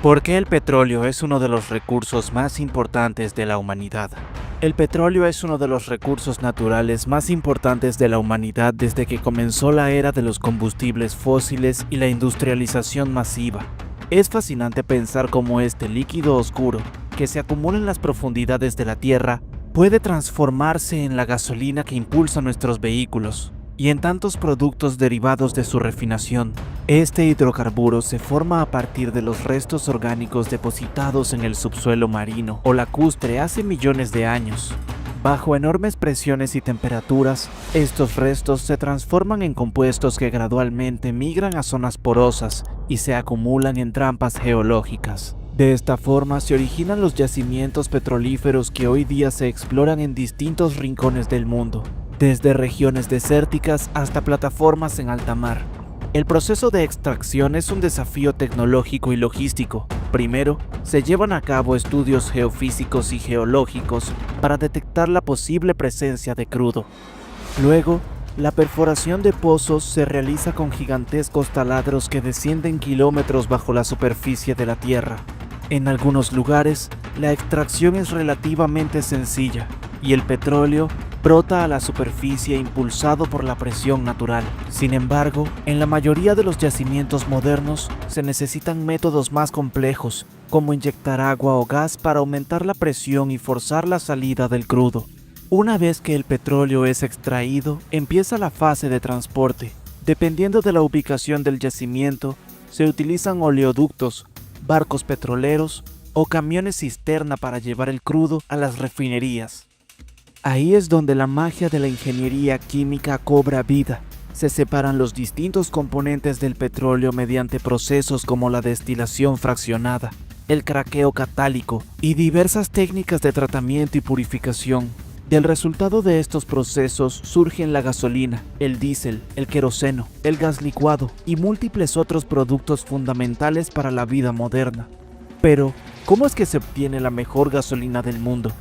¿Por qué el petróleo es uno de los recursos más importantes de la humanidad? El petróleo es uno de los recursos naturales más importantes de la humanidad desde que comenzó la era de los combustibles fósiles y la industrialización masiva. Es fascinante pensar cómo este líquido oscuro, que se acumula en las profundidades de la Tierra, puede transformarse en la gasolina que impulsa nuestros vehículos, y en tantos productos derivados de su refinación. Este hidrocarburo se forma a partir de los restos orgánicos depositados en el subsuelo marino o lacustre hace millones de años. Bajo enormes presiones y temperaturas, estos restos se transforman en compuestos que gradualmente migran a zonas porosas y se acumulan en trampas geológicas. De esta forma se originan los yacimientos petrolíferos que hoy día se exploran en distintos rincones del mundo, desde regiones desérticas hasta plataformas en alta mar. El proceso de extracción es un desafío tecnológico y logístico. Primero, se llevan a cabo estudios geofísicos y geológicos para detectar la posible presencia de crudo. Luego, la perforación de pozos se realiza con gigantescos taladros que descienden kilómetros bajo la superficie de la Tierra. En algunos lugares, la extracción es relativamente sencilla y el petróleo brota a la superficie impulsado por la presión natural. Sin embargo, en la mayoría de los yacimientos modernos se necesitan métodos más complejos, como inyectar agua o gas para aumentar la presión y forzar la salida del crudo. Una vez que el petróleo es extraído, empieza la fase de transporte. Dependiendo de la ubicación del yacimiento, se utilizan oleoductos, barcos petroleros o camiones cisterna para llevar el crudo a las refinerías. Ahí es donde la magia de la ingeniería química cobra vida. Se separan los distintos componentes del petróleo mediante procesos como la destilación fraccionada, el craqueo catálico y diversas técnicas de tratamiento y purificación. Del resultado de estos procesos surgen la gasolina, el diésel, el queroseno, el gas licuado y múltiples otros productos fundamentales para la vida moderna. Pero, ¿cómo es que se obtiene la mejor gasolina del mundo?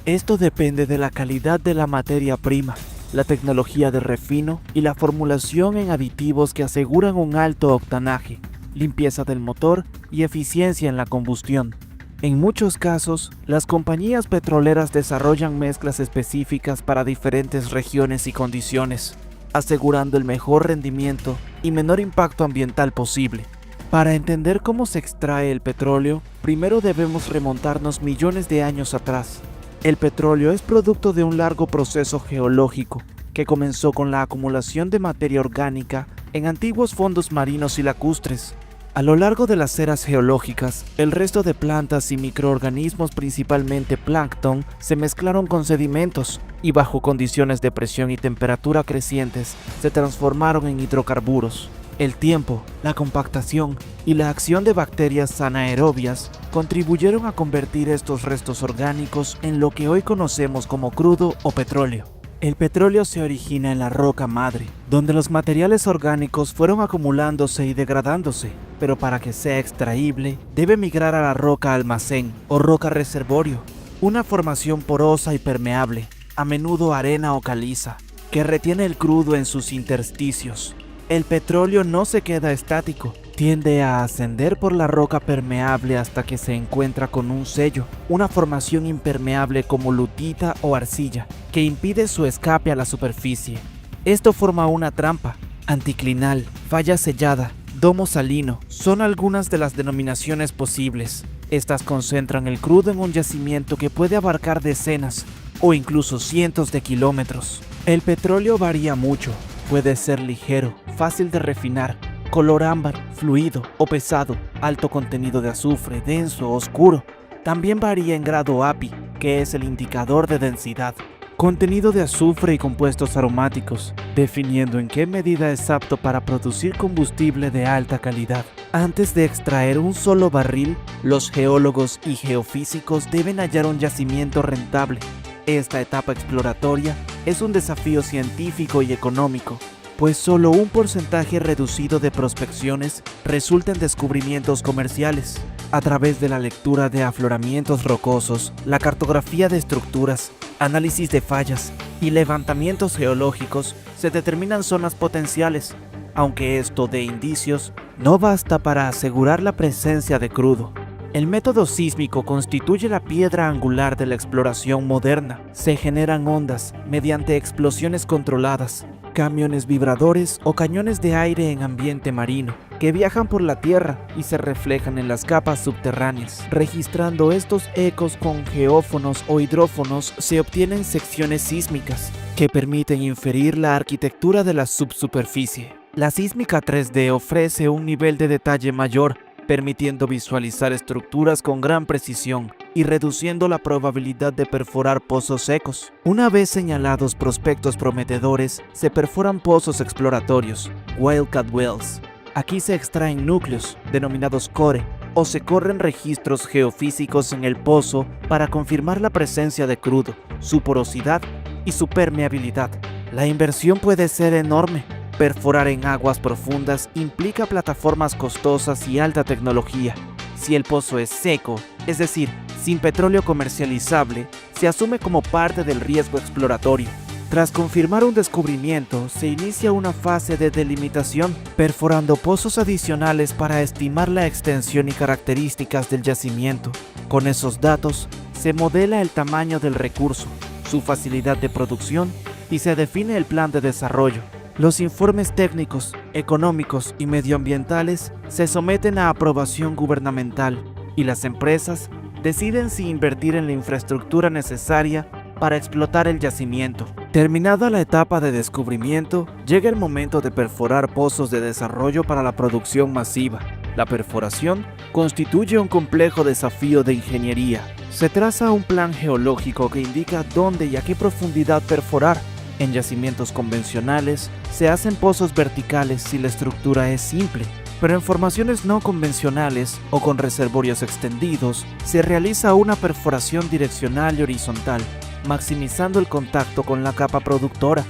Esto depende de la calidad de la materia prima, la tecnología de refino y la formulación en aditivos que aseguran un alto octanaje, limpieza del motor y eficiencia en la combustión. En muchos casos, las compañías petroleras desarrollan mezclas específicas para diferentes regiones y condiciones, asegurando el mejor rendimiento y menor impacto ambiental posible. Para entender cómo se extrae el petróleo, primero debemos remontarnos millones de años atrás. El petróleo es producto de un largo proceso geológico que comenzó con la acumulación de materia orgánica en antiguos fondos marinos y lacustres. A lo largo de las eras geológicas, el resto de plantas y microorganismos, principalmente plancton, se mezclaron con sedimentos y bajo condiciones de presión y temperatura crecientes se transformaron en hidrocarburos. El tiempo, la compactación y la acción de bacterias anaerobias contribuyeron a convertir estos restos orgánicos en lo que hoy conocemos como crudo o petróleo. El petróleo se origina en la roca madre, donde los materiales orgánicos fueron acumulándose y degradándose, pero para que sea extraíble, debe migrar a la roca almacén o roca reservorio, una formación porosa y permeable, a menudo arena o caliza, que retiene el crudo en sus intersticios. El petróleo no se queda estático, tiende a ascender por la roca permeable hasta que se encuentra con un sello, una formación impermeable como lutita o arcilla, que impide su escape a la superficie. Esto forma una trampa, anticlinal, falla sellada, domo salino, son algunas de las denominaciones posibles. Estas concentran el crudo en un yacimiento que puede abarcar decenas o incluso cientos de kilómetros. El petróleo varía mucho. Puede ser ligero, fácil de refinar, color ámbar, fluido o pesado, alto contenido de azufre, denso o oscuro. También varía en grado API, que es el indicador de densidad, contenido de azufre y compuestos aromáticos, definiendo en qué medida es apto para producir combustible de alta calidad. Antes de extraer un solo barril, los geólogos y geofísicos deben hallar un yacimiento rentable. Esta etapa exploratoria es un desafío científico y económico, pues solo un porcentaje reducido de prospecciones resulta en descubrimientos comerciales. A través de la lectura de afloramientos rocosos, la cartografía de estructuras, análisis de fallas y levantamientos geológicos, se determinan zonas potenciales, aunque esto de indicios no basta para asegurar la presencia de crudo. El método sísmico constituye la piedra angular de la exploración moderna. Se generan ondas mediante explosiones controladas, camiones vibradores o cañones de aire en ambiente marino, que viajan por la tierra y se reflejan en las capas subterráneas. Registrando estos ecos con geófonos o hidrófonos se obtienen secciones sísmicas, que permiten inferir la arquitectura de la subsuperficie. La sísmica 3D ofrece un nivel de detalle mayor, permitiendo visualizar estructuras con gran precisión y reduciendo la probabilidad de perforar pozos secos. Una vez señalados prospectos prometedores, se perforan pozos exploratorios, wildcat wells. Aquí se extraen núcleos, denominados core, o se corren registros geofísicos en el pozo para confirmar la presencia de crudo, su porosidad y su permeabilidad. La inversión puede ser enorme. Perforar en aguas profundas implica plataformas costosas y alta tecnología. Si el pozo es seco, es decir, sin petróleo comercializable, se asume como parte del riesgo exploratorio. Tras confirmar un descubrimiento, se inicia una fase de delimitación, perforando pozos adicionales para estimar la extensión y características del yacimiento. Con esos datos, se modela el tamaño del recurso, su facilidad de producción y se define el plan de desarrollo. Los informes técnicos, económicos y medioambientales se someten a aprobación gubernamental y las empresas deciden si invertir en la infraestructura necesaria para explotar el yacimiento. Terminada la etapa de descubrimiento, llega el momento de perforar pozos de desarrollo para la producción masiva. La perforación constituye un complejo desafío de ingeniería. Se traza un plan geológico que indica dónde y a qué profundidad perforar. En yacimientos convencionales, se hacen pozos verticales si la estructura es simple, pero en formaciones no convencionales o con reservorios extendidos, se realiza una perforación direccional y horizontal, maximizando el contacto con la capa productora.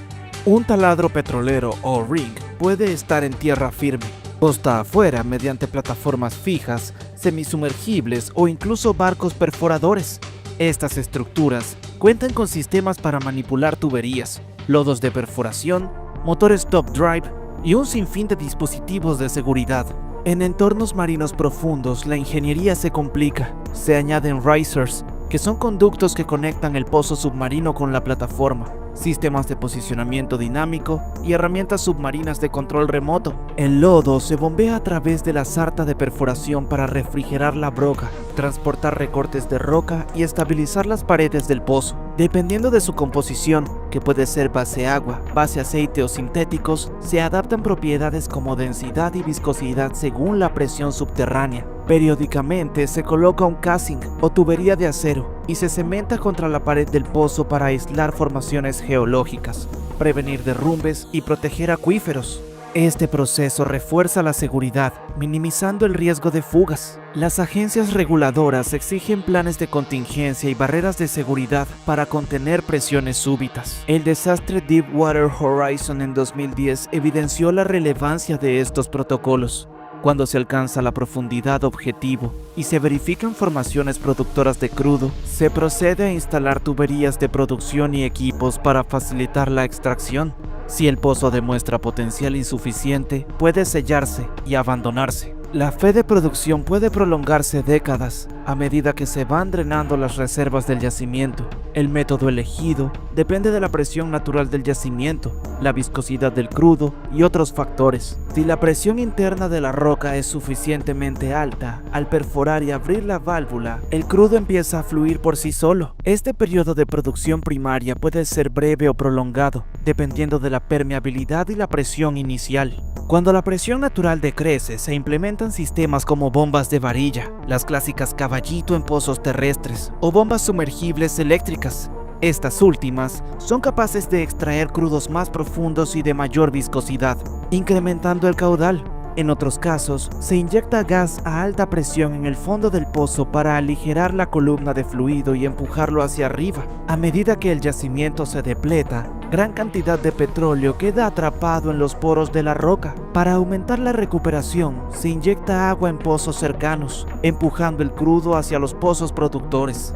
Un taladro petrolero o rig puede estar en tierra firme, costa afuera mediante plataformas fijas, semisumergibles o incluso barcos perforadores. Estas estructuras cuentan con sistemas para manipular tuberías, lodos de perforación, motores top drive y un sinfín de dispositivos de seguridad. En entornos marinos profundos, la ingeniería se complica. Se añaden risers, que son conductos que conectan el pozo submarino con la plataforma, sistemas de posicionamiento dinámico y herramientas submarinas de control remoto. El lodo se bombea a través de la sarta de perforación para refrigerar la broca, transportar recortes de roca y estabilizar las paredes del pozo. Dependiendo de su composición, que puede ser base agua, base aceite o sintéticos, se adaptan propiedades como densidad y viscosidad según la presión subterránea. Periódicamente se coloca un casing o tubería de acero y se cementa contra la pared del pozo para aislar formaciones geológicas, prevenir derrumbes y proteger acuíferos. Este proceso refuerza la seguridad, minimizando el riesgo de fugas. Las agencias reguladoras exigen planes de contingencia y barreras de seguridad para contener presiones súbitas. El desastre Deepwater Horizon en 2010 evidenció la relevancia de estos protocolos. Cuando se alcanza la profundidad objetivo y se verifican formaciones productoras de crudo, se procede a instalar tuberías de producción y equipos para facilitar la extracción. Si el pozo demuestra potencial insuficiente, puede sellarse y abandonarse. La fe de producción puede prolongarse décadas a medida que se van drenando las reservas del yacimiento. El método elegido depende de la presión natural del yacimiento, la viscosidad del crudo y otros factores. Si la presión interna de la roca es suficientemente alta, al perforar y abrir la válvula, el crudo empieza a fluir por sí solo. Este periodo de producción primaria puede ser breve o prolongado, dependiendo de la permeabilidad y la presión inicial. Cuando la presión natural decrece, se implementan sistemas como bombas de varilla, las clásicas caballito en pozos terrestres, o bombas sumergibles eléctricas. Estas últimas son capaces de extraer crudos más profundos y de mayor viscosidad, incrementando el caudal. En otros casos, se inyecta gas a alta presión en el fondo del pozo para aligerar la columna de fluido y empujarlo hacia arriba. A medida que el yacimiento se depleta, gran cantidad de petróleo queda atrapado en los poros de la roca. Para aumentar la recuperación, se inyecta agua en pozos cercanos, empujando el crudo hacia los pozos productores.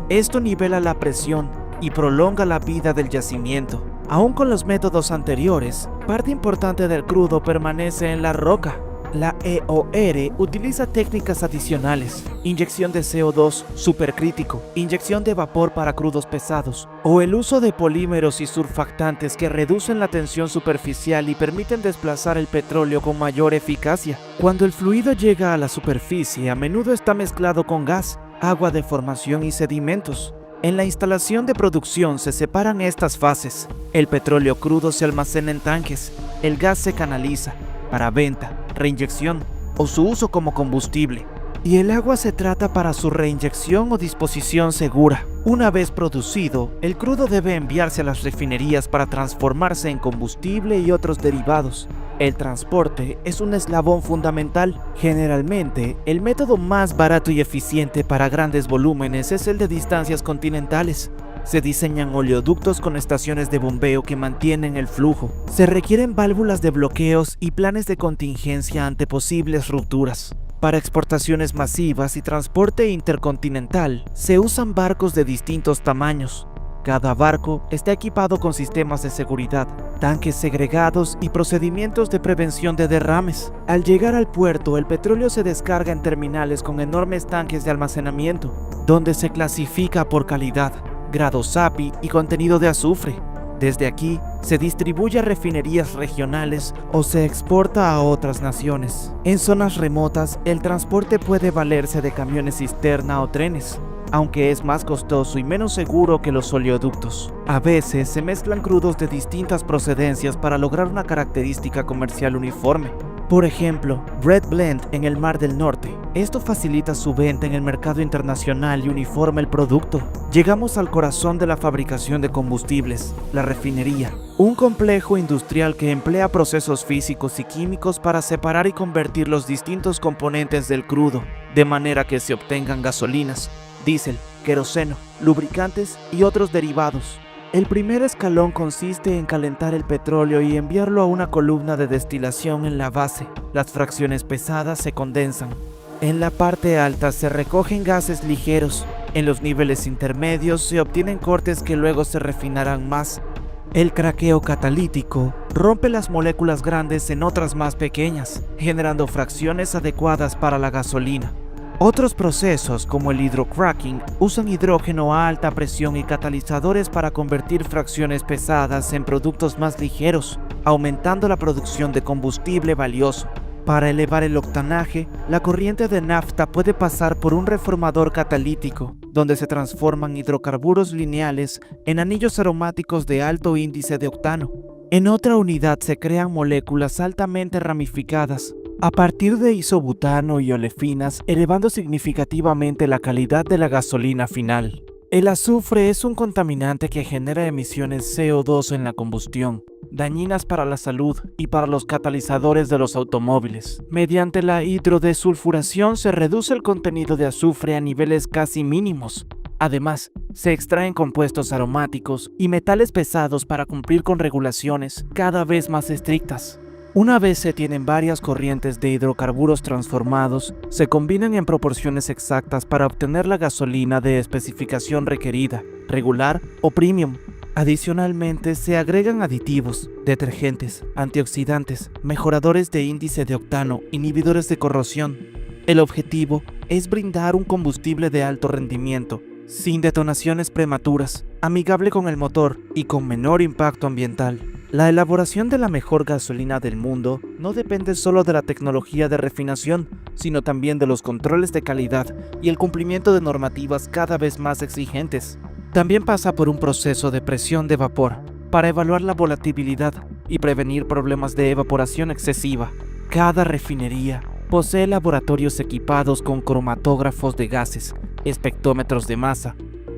Esto nivela la presión y prolonga la vida del yacimiento. Aún con los métodos anteriores, parte importante del crudo permanece en la roca. La EOR utiliza técnicas adicionales, inyección de CO2 supercrítico, inyección de vapor para crudos pesados, o el uso de polímeros y surfactantes que reducen la tensión superficial y permiten desplazar el petróleo con mayor eficacia. Cuando el fluido llega a la superficie, a menudo está mezclado con gas, agua de formación y sedimentos. En la instalación de producción se separan estas fases. El petróleo crudo se almacena en tanques, el gas se canaliza para venta, reinyección o su uso como combustible, y el agua se trata para su reinyección o disposición segura. Una vez producido, el crudo debe enviarse a las refinerías para transformarse en combustible y otros derivados. El transporte es un eslabón fundamental. Generalmente, el método más barato y eficiente para grandes volúmenes es el de distancias continentales. Se diseñan oleoductos con estaciones de bombeo que mantienen el flujo. Se requieren válvulas de bloqueos y planes de contingencia ante posibles rupturas. Para exportaciones masivas y transporte intercontinental, se usan barcos de distintos tamaños. Cada barco está equipado con sistemas de seguridad, tanques segregados y procedimientos de prevención de derrames. Al llegar al puerto, el petróleo se descarga en terminales con enormes tanques de almacenamiento, donde se clasifica por calidad, grado SAPI y contenido de azufre. Desde aquí, se distribuye a refinerías regionales o se exporta a otras naciones. En zonas remotas, el transporte puede valerse de camiones cisterna o trenes, aunque es más costoso y menos seguro que los oleoductos. A veces se mezclan crudos de distintas procedencias para lograr una característica comercial uniforme. Por ejemplo, Brent Blend en el Mar del Norte. Esto facilita su venta en el mercado internacional y uniforma el producto. Llegamos al corazón de la fabricación de combustibles, la refinería. Un complejo industrial que emplea procesos físicos y químicos para separar y convertir los distintos componentes del crudo, de manera que se obtengan gasolinas, diésel, queroseno, lubricantes y otros derivados. El primer escalón consiste en calentar el petróleo y enviarlo a una columna de destilación en la base. Las fracciones pesadas se condensan. En la parte alta se recogen gases ligeros. En los niveles intermedios se obtienen cortes que luego se refinarán más. El craqueo catalítico rompe las moléculas grandes en otras más pequeñas, generando fracciones adecuadas para la gasolina. Otros procesos, como el hidrocracking, usan hidrógeno a alta presión y catalizadores para convertir fracciones pesadas en productos más ligeros, aumentando la producción de combustible valioso. Para elevar el octanaje, la corriente de nafta puede pasar por un reformador catalítico, donde se transforman hidrocarburos lineales en anillos aromáticos de alto índice de octano. En otra unidad se crean moléculas altamente ramificadas, a partir de isobutano y olefinas, elevando significativamente la calidad de la gasolina final. El azufre es un contaminante que genera emisiones CO2 en la combustión, dañinas para la salud y para los catalizadores de los automóviles. Mediante la hidrodesulfuración se reduce el contenido de azufre a niveles casi mínimos. Además, se extraen compuestos aromáticos y metales pesados para cumplir con regulaciones cada vez más estrictas. Una vez se tienen varias corrientes de hidrocarburos transformados, se combinan en proporciones exactas para obtener la gasolina de especificación requerida, regular o premium. Adicionalmente, se agregan aditivos, detergentes, antioxidantes, mejoradores de índice de octano, inhibidores de corrosión. El objetivo es brindar un combustible de alto rendimiento, sin detonaciones prematuras, amigable con el motor y con menor impacto ambiental. La elaboración de la mejor gasolina del mundo no depende solo de la tecnología de refinación, sino también de los controles de calidad y el cumplimiento de normativas cada vez más exigentes. También pasa por un proceso de presión de vapor para evaluar la volatilidad y prevenir problemas de evaporación excesiva. Cada refinería posee laboratorios equipados con cromatógrafos de gases, espectrómetros de masa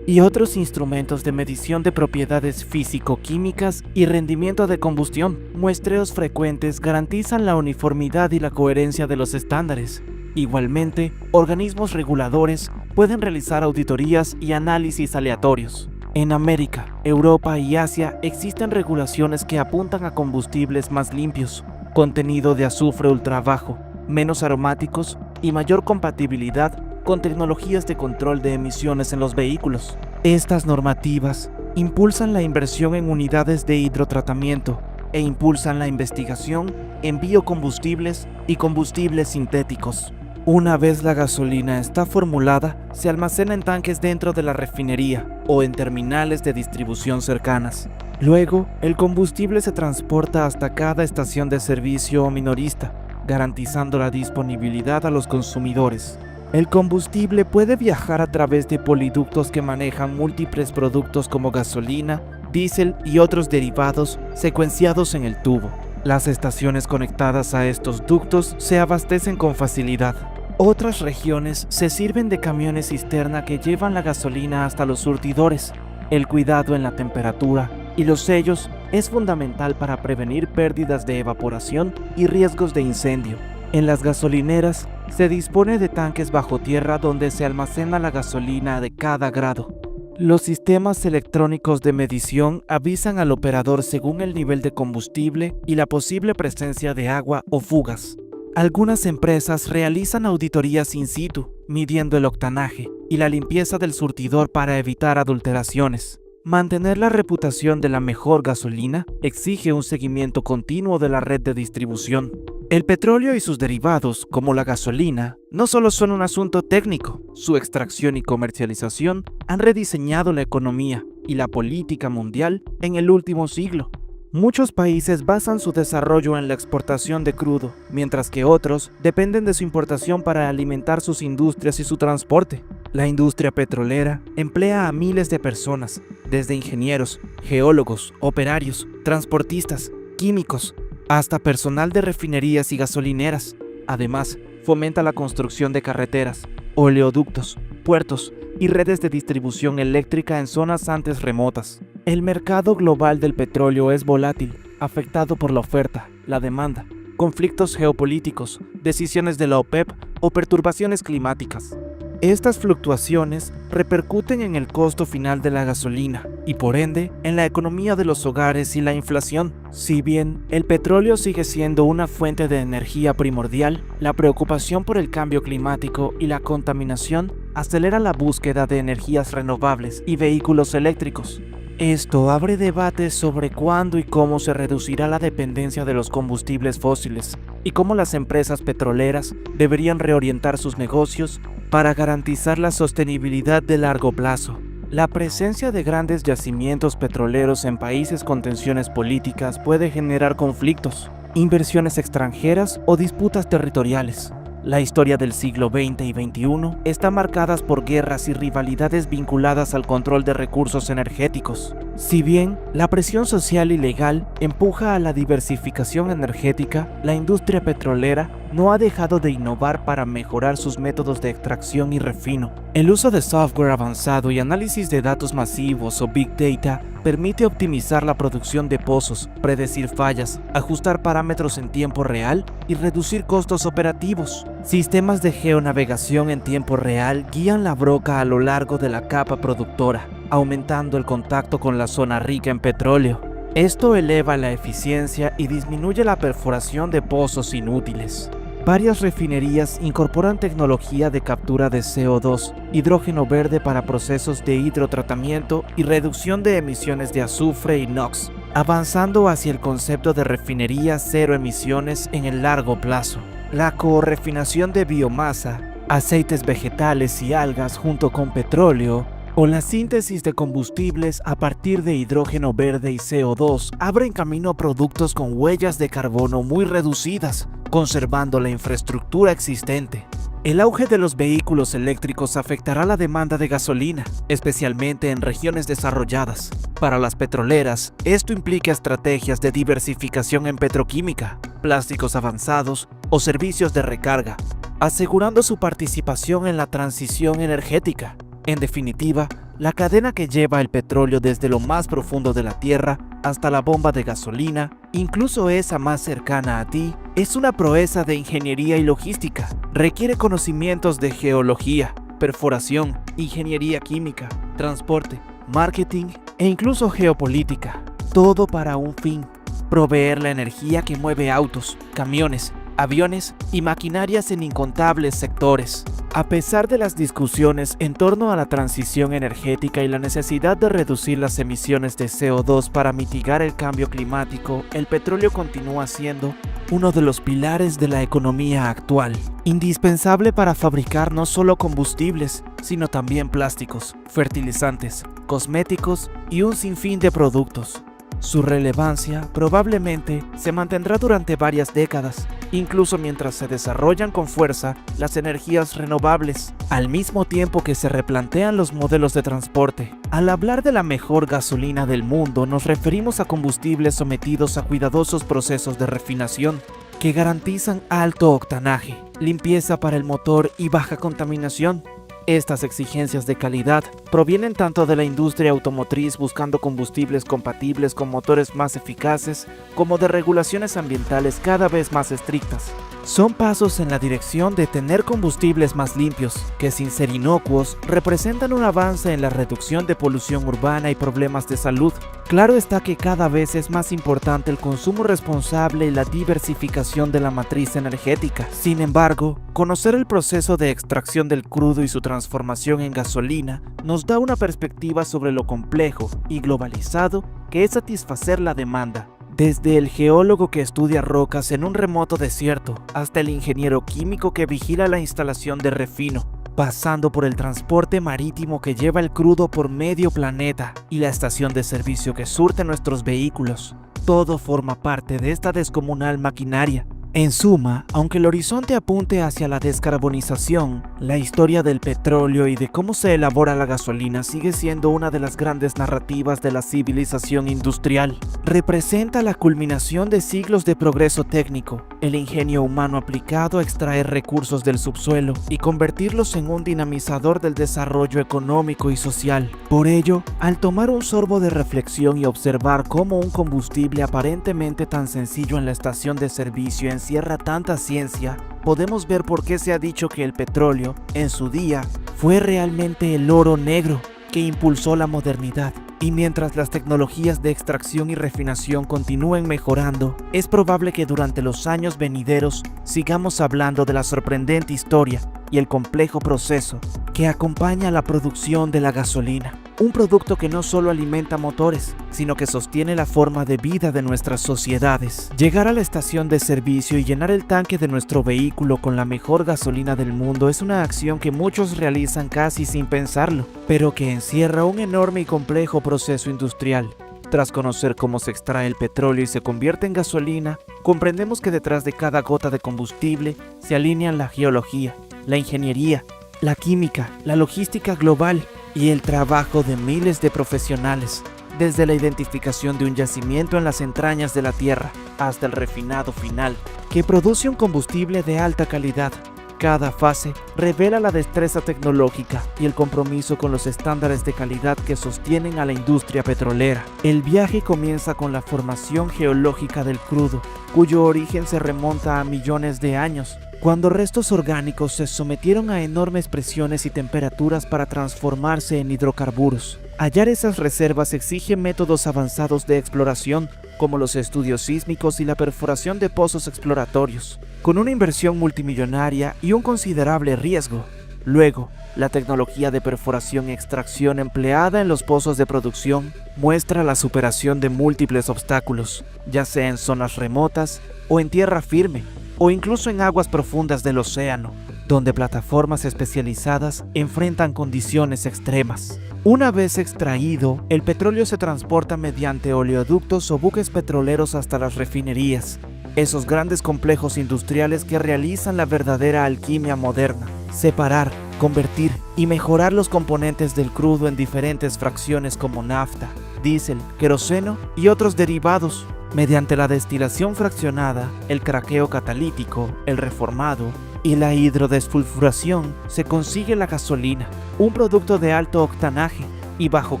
y otros instrumentos de medición de propiedades físico-químicas y rendimiento de combustión. Muestreos frecuentes garantizan la uniformidad y la coherencia de los estándares. Igualmente, organismos reguladores pueden realizar auditorías y análisis aleatorios. En América, Europa y Asia existen regulaciones que apuntan a combustibles más limpios, contenido de azufre ultra bajo, menos aromáticos y mayor compatibilidad con tecnologías de control de emisiones en los vehículos. Estas normativas impulsan la inversión en unidades de hidrotratamiento, e impulsan la investigación en biocombustibles y combustibles sintéticos. Una vez la gasolina está formulada, se almacena en tanques dentro de la refinería o en terminales de distribución cercanas. Luego, el combustible se transporta hasta cada estación de servicio o minorista, garantizando la disponibilidad a los consumidores. El combustible puede viajar a través de poliductos que manejan múltiples productos como gasolina, diésel y otros derivados secuenciados en el tubo. Las estaciones conectadas a estos ductos se abastecen con facilidad. Otras regiones se sirven de camiones cisterna que llevan la gasolina hasta los surtidores. El cuidado en la temperatura y los sellos es fundamental para prevenir pérdidas de evaporación y riesgos de incendio. En las gasolineras se dispone de tanques bajo tierra donde se almacena la gasolina de cada grado. Los sistemas electrónicos de medición avisan al operador según el nivel de combustible y la posible presencia de agua o fugas. Algunas empresas realizan auditorías in situ, midiendo el octanaje y la limpieza del surtidor para evitar adulteraciones. Mantener la reputación de la mejor gasolina exige un seguimiento continuo de la red de distribución. El petróleo y sus derivados, como la gasolina, no solo son un asunto técnico, su extracción y comercialización han rediseñado la economía y la política mundial en el último siglo. Muchos países basan su desarrollo en la exportación de crudo, mientras que otros dependen de su importación para alimentar sus industrias y su transporte. La industria petrolera emplea a miles de personas, desde ingenieros, geólogos, operarios, transportistas, químicos, hasta personal de refinerías y gasolineras. Además, fomenta la construcción de carreteras, oleoductos, puertos y redes de distribución eléctrica en zonas antes remotas. El mercado global del petróleo es volátil, afectado por la oferta, la demanda, conflictos geopolíticos, decisiones de la OPEP o perturbaciones climáticas. Estas fluctuaciones repercuten en el costo final de la gasolina y por ende en la economía de los hogares y la inflación. Si bien el petróleo sigue siendo una fuente de energía primordial, la preocupación por el cambio climático y la contaminación acelera la búsqueda de energías renovables y vehículos eléctricos. Esto abre debates sobre cuándo y cómo se reducirá la dependencia de los combustibles fósiles y cómo las empresas petroleras deberían reorientar sus negocios para garantizar la sostenibilidad de largo plazo. La presencia de grandes yacimientos petroleros en países con tensiones políticas puede generar conflictos, inversiones extranjeras o disputas territoriales. La historia del siglo XX y XXI está marcada por guerras y rivalidades vinculadas al control de recursos energéticos. Si bien la presión social y legal empuja a la diversificación energética, la industria petrolera no ha dejado de innovar para mejorar sus métodos de extracción y refino. El uso de software avanzado y análisis de datos masivos o Big Data permite optimizar la producción de pozos, predecir fallas, ajustar parámetros en tiempo real y reducir costos operativos. Sistemas de geonavegación en tiempo real guían la broca a lo largo de la capa productora, aumentando el contacto con la zona rica en petróleo. Esto eleva la eficiencia y disminuye la perforación de pozos inútiles. Varias refinerías incorporan tecnología de captura de CO2, hidrógeno verde para procesos de hidrotratamiento y reducción de emisiones de azufre y NOx, avanzando hacia el concepto de refinería cero emisiones en el largo plazo. La coorefinación de biomasa, aceites vegetales y algas junto con petróleo, o la síntesis de combustibles a partir de hidrógeno verde y CO2 abren camino a productos con huellas de carbono muy reducidas, conservando la infraestructura existente. El auge de los vehículos eléctricos afectará la demanda de gasolina, especialmente en regiones desarrolladas. Para las petroleras, esto implica estrategias de diversificación en petroquímica, plásticos avanzados o servicios de recarga, asegurando su participación en la transición energética. En definitiva, la cadena que lleva el petróleo desde lo más profundo de la tierra hasta la bomba de gasolina, incluso esa más cercana a ti, es una proeza de ingeniería y logística. Requiere conocimientos de geología, perforación, ingeniería química, transporte, marketing e incluso geopolítica. Todo para un fin: proveer la energía que mueve autos, camiones aviones y maquinarias en incontables sectores. A pesar de las discusiones en torno a la transición energética y la necesidad de reducir las emisiones de CO2 para mitigar el cambio climático, el petróleo continúa siendo uno de los pilares de la economía actual, indispensable para fabricar no solo combustibles, sino también plásticos, fertilizantes, cosméticos y un sinfín de productos. Su relevancia probablemente se mantendrá durante varias décadas, incluso mientras se desarrollan con fuerza las energías renovables, al mismo tiempo que se replantean los modelos de transporte. Al hablar de la mejor gasolina del mundo, nos referimos a combustibles sometidos a cuidadosos procesos de refinación que garantizan alto octanaje, limpieza para el motor y baja contaminación. Estas exigencias de calidad provienen tanto de la industria automotriz buscando combustibles compatibles con motores más eficaces, como de regulaciones ambientales cada vez más estrictas. Son pasos en la dirección de tener combustibles más limpios, que sin ser inocuos, representan un avance en la reducción de polución urbana y problemas de salud. Claro está que cada vez es más importante el consumo responsable y la diversificación de la matriz energética. Sin embargo, conocer el proceso de extracción del crudo y su transformación en gasolina nos da una perspectiva sobre lo complejo y globalizado que es satisfacer la demanda. Desde el geólogo que estudia rocas en un remoto desierto hasta el ingeniero químico que vigila la instalación de refino, pasando por el transporte marítimo que lleva el crudo por medio planeta y la estación de servicio que surte nuestros vehículos, todo forma parte de esta descomunal maquinaria. En suma, aunque el horizonte apunte hacia la descarbonización, la historia del petróleo y de cómo se elabora la gasolina sigue siendo una de las grandes narrativas de la civilización industrial. Representa la culminación de siglos de progreso técnico, el ingenio humano aplicado a extraer recursos del subsuelo y convertirlos en un dinamizador del desarrollo económico y social. Por ello, al tomar un sorbo de reflexión y observar cómo un combustible aparentemente tan sencillo en la estación de servicio encierra tanta ciencia, podemos ver por qué se ha dicho que el petróleo, en su día, fue realmente el oro negro que impulsó la modernidad. Y mientras las tecnologías de extracción y refinación continúen mejorando, es probable que durante los años venideros sigamos hablando de la sorprendente historia y el complejo proceso que acompaña la producción de la gasolina. Un producto que no solo alimenta motores, sino que sostiene la forma de vida de nuestras sociedades. Llegar a la estación de servicio y llenar el tanque de nuestro vehículo con la mejor gasolina del mundo es una acción que muchos realizan casi sin pensarlo, pero que encierra un enorme y complejo proceso industrial. Tras conocer cómo se extrae el petróleo y se convierte en gasolina, comprendemos que detrás de cada gota de combustible se alinean la geología, la ingeniería, la química, la logística global y el trabajo de miles de profesionales, desde la identificación de un yacimiento en las entrañas de la Tierra hasta el refinado final, que produce un combustible de alta calidad. Cada fase revela la destreza tecnológica y el compromiso con los estándares de calidad que sostienen a la industria petrolera. El viaje comienza con la formación geológica del crudo, cuyo origen se remonta a millones de años, cuando restos orgánicos se sometieron a enormes presiones y temperaturas para transformarse en hidrocarburos. Hallar esas reservas exige métodos avanzados de exploración, como los estudios sísmicos y la perforación de pozos exploratorios, con una inversión multimillonaria y un considerable riesgo. Luego, la tecnología de perforación y extracción empleada en los pozos de producción muestra la superación de múltiples obstáculos, ya sea en zonas remotas o en tierra firme, o incluso en aguas profundas del océano, donde plataformas especializadas enfrentan condiciones extremas. Una vez extraído, el petróleo se transporta mediante oleoductos o buques petroleros hasta las refinerías, esos grandes complejos industriales que realizan la verdadera alquimia moderna: separar, convertir y mejorar los componentes del crudo en diferentes fracciones como nafta, diésel, queroseno y otros derivados. Mediante la destilación fraccionada, el craqueo catalítico, el reformado y la hidrodessulfuración se consigue la gasolina, un producto de alto octanaje y bajo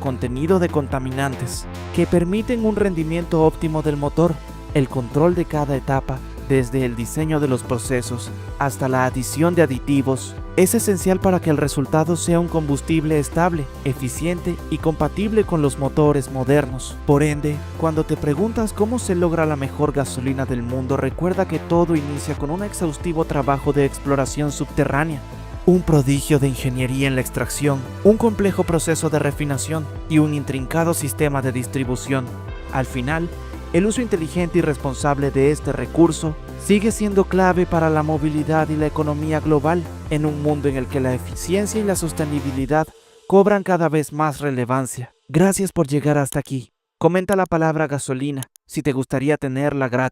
contenido de contaminantes, que permiten un rendimiento óptimo del motor. El control de cada etapa desde el diseño de los procesos hasta la adición de aditivos, es esencial para que el resultado sea un combustible estable, eficiente y compatible con los motores modernos. Por ende, cuando te preguntas cómo se logra la mejor gasolina del mundo, recuerda que todo inicia con un exhaustivo trabajo de exploración subterránea, un prodigio de ingeniería en la extracción, un complejo proceso de refinación y un intrincado sistema de distribución. Al final, el uso inteligente y responsable de este recurso sigue siendo clave para la movilidad y la economía global, en un mundo en el que la eficiencia y la sostenibilidad cobran cada vez más relevancia. Gracias por llegar hasta aquí. Comenta la palabra gasolina si te gustaría tenerla gratis.